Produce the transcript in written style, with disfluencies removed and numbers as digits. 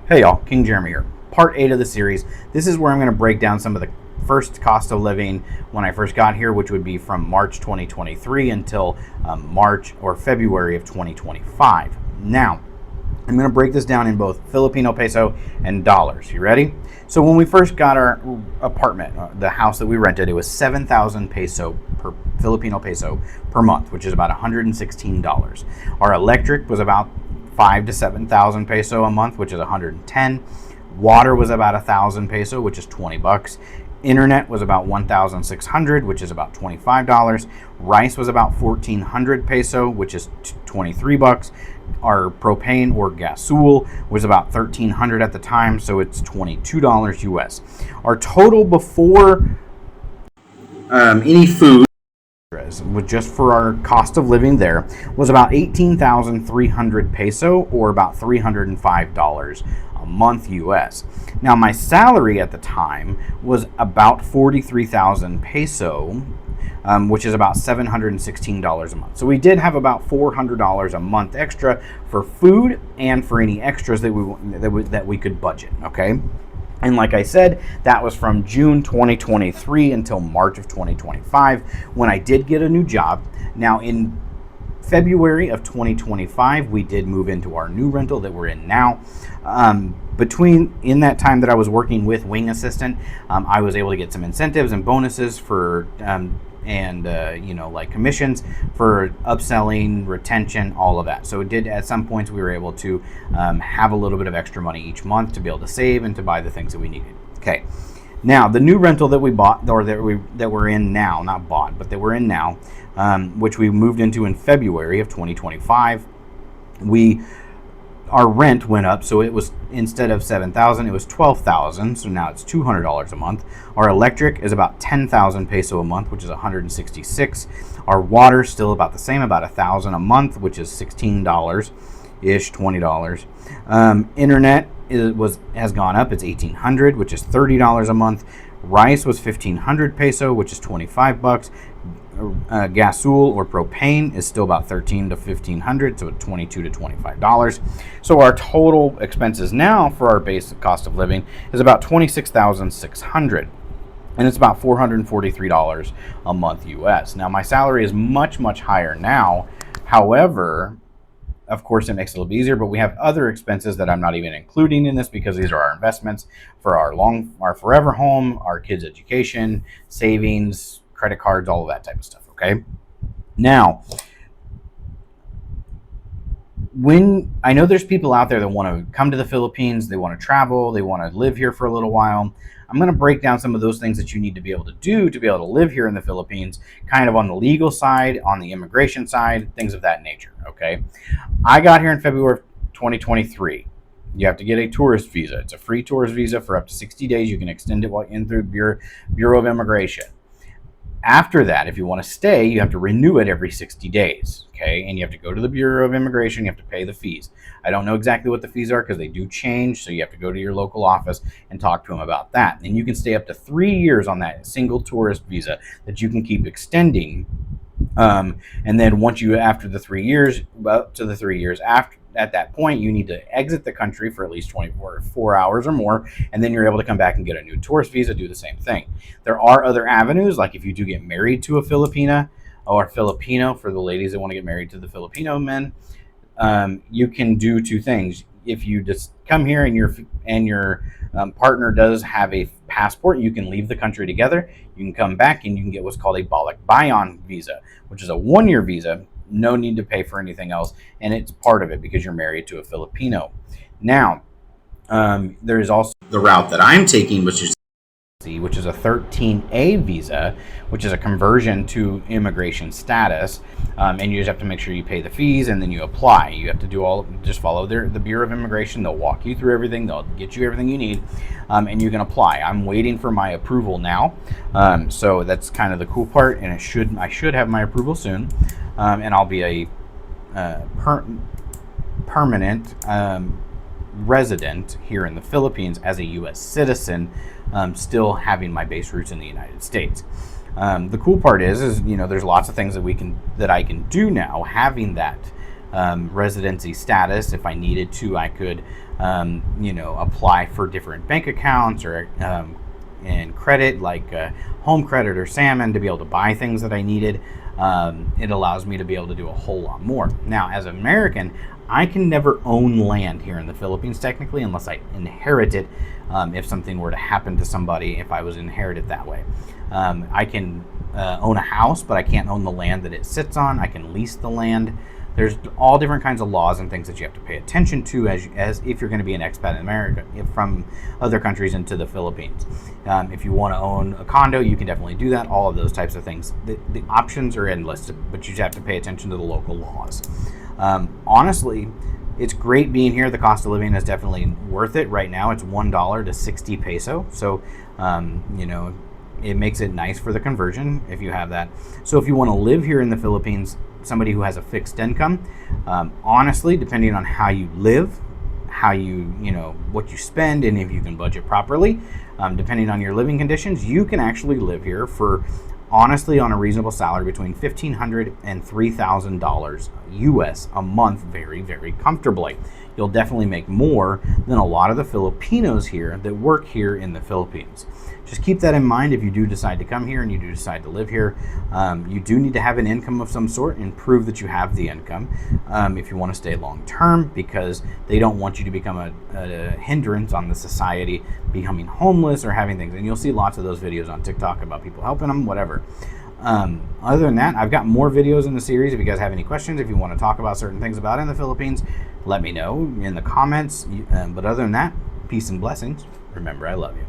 Hey y'all, King Jeremy here. Part 8 of the series. This is where I'm going to break down some of the first cost of living when I first got here, which would be from March 2023 until March or February of 2025. Now, I'm going to break this down in both Filipino peso and dollars. You ready? So when we first got our apartment, the house that we rented, it was 7,000 peso per Filipino peso per month, which is about $116. Our electric was about 5 to 7,000 peso a month, which is 110. Water was about 1,000 peso, which is 20 bucks. Internet was about 1,600, which is about $25. Rice was about 1,400 peso, which is 23 bucks. Our propane or gasoil was about 1,300 at the time, so it's $22 US. Our total before any food, with just for our cost of living there, was about 18,300 peso, or about $305 a month US. Now my salary at the time was about 43,000 peso, which is about $716 a month. So we did have about $400 a month extra for food and for any extras that we could budget. Okay. And like I said, that was from June 2023 until March of 2025 when I did get a new job. Now in February of 2025, we did move into our new rental that we're in now. In that time that I was working with Wing Assistant, I was able to get some incentives and bonuses for like commissions for upselling, retention, all of that. So it did, at some points we were able to have a little bit of extra money each month to be able to save and to buy the things that we needed. Okay. Now the new rental that we bought, or that we're in now, not bought, but that we're in now, which we moved into in February of 2025, our rent went up, so it was, instead of 7,000, it was 12,000. So now it's $200 a month. Our electric is about 10,000 peso a month, which is 166. Our water still about the same, about 1,000 a month, which is $16 ish, $20. Internet has gone up. It's 1,800, which is $30 a month. Rice was 1,500 peso, which is 25 bucks. Gasoil or propane is still about 13 to 1,500, so 22 to $25. So our total expenses now for our basic cost of living is about 26,600, and it's about $443 a month US. Now my salary is much higher now. However, of course, it makes it a little bit easier, but we have other expenses that I'm not even including in this because these are our investments for our forever home, our kids' education, savings, credit cards, all of that type of stuff. Okay. Now, when I know there's people out there that want to come to the Philippines, they want to travel, they want to live here for a little while, I'm going to break down some of those things that you need to be able to do to be able to live here in the Philippines, kind of on the legal side, on the immigration side, things of that nature. Okay. I got here in February of 2023. You have to get a tourist visa. It's a free tourist visa for up to 60 days. You can extend it while in through Bureau of Immigration. After that, if you want to stay, you have to renew it every 60 days, okay? And you have to go to the Bureau of Immigration. You have to pay the fees. I don't know exactly what the fees are because they do change, so you have to go to your local office and talk to them about that. And you can stay up to 3 years on that single tourist visa that you can keep extending. And then after the 3 years, up to the 3 years after, at that point, you need to exit the country for at least 24 hours or more, and then you're able to come back and get a new tourist visa, do the same thing. There are other avenues, like if you do get married to a Filipina or Filipino, for the ladies that want to get married to the Filipino men, you can do two things. If you just come here and your partner does have a passport, you can leave the country together. You can come back and you can get what's called a balik bayan visa, which is a 1-year visa. No need to pay for anything else, and it's part of it because you're married to a Filipino. Now, there is also the route that I'm taking, which is a 13A visa, which is a conversion to immigration status, and you just have to make sure you pay the fees and then you apply. You have to just follow the Bureau of Immigration. They'll walk you through everything. They'll get you everything you need, and you can apply. I'm waiting for my approval now, so that's kind of the cool part, and I should have my approval soon, and I'll be a permanent resident here in the Philippines as a U.S. citizen, still having my base roots in the United States. The cool part is there's lots of things that I can do now, having that residency status. If I needed to, I could, apply for different bank accounts or and credit, like home credit or salmon, to be able to buy things that I needed. It allows me to be able to do a whole lot more. Now, as an American, I can never own land here in the Philippines, technically, unless I inherit it. If something were to happen to somebody, if I was inherited that way, I can own a house, but I can't own the land that it sits on. I can lease the land. There's all different kinds of laws and things that you have to pay attention to as if you're going to be an expat in America, from other countries into the Philippines. If you want to own a condo, you can definitely do that. All of those types of things. The options are endless, but you just have to pay attention to the local laws. Honestly, it's great being here. The cost of living is definitely worth it. Right now, it's $1 to 60 peso. So, it makes it nice for the conversion if you have that. So if you want to live here in the Philippines, somebody who has a fixed income, honestly, depending on how you live, how what you spend, and if you can budget properly, depending on your living conditions, you can actually live here for, honestly, on a reasonable salary between $1,500 and $3,000 US a month, very, very comfortably. You'll definitely make more than a lot of the Filipinos here that work here in the Philippines. Just keep that in mind if you do decide to come here and you do decide to live here. You do need to have an income of some sort and prove that you have the income if you want to stay long term, because they don't want you to become a hindrance on the society, becoming homeless or having things. And you'll see lots of those videos on TikTok about people helping them, whatever. Other than that, I've got more videos in the series. If you guys have any questions, if you want to talk about certain things about in the Philippines, let me know in the comments. But other than that, peace and blessings. Remember, I love you.